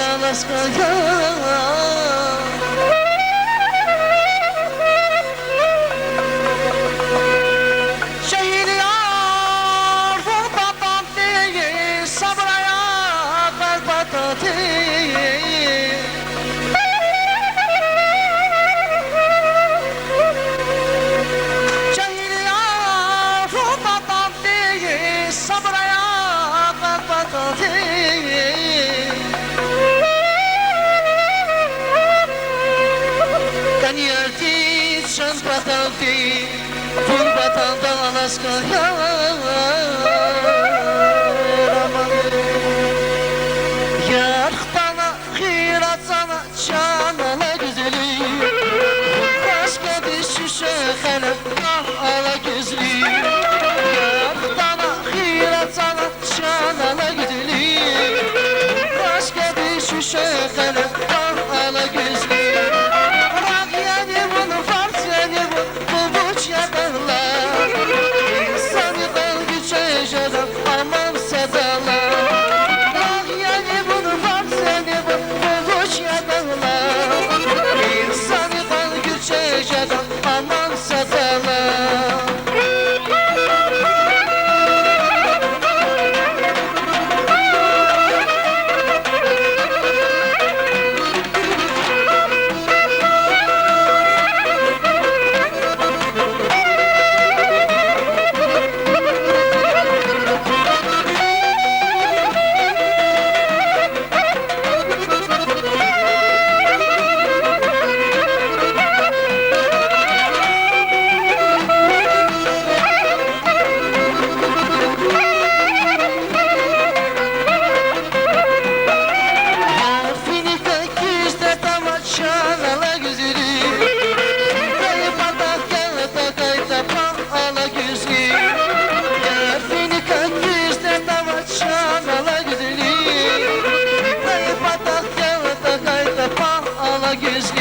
Alaska'ya. Şehir yar babam değil, sabraya kalbata değil. Şehir yar babam değil, sabraya kalbata değil. Daniel'ti can batanti, ful batanda Alaska'ya. Yarıktana, xiratana, canala güzelim. Başka bir şişe kalem, ah ala gözlüm. Yarıktana, xiratana, canala güzelim. Başka bir şişe kalem, ah ala gözlüm. Aman sadalar. Güzel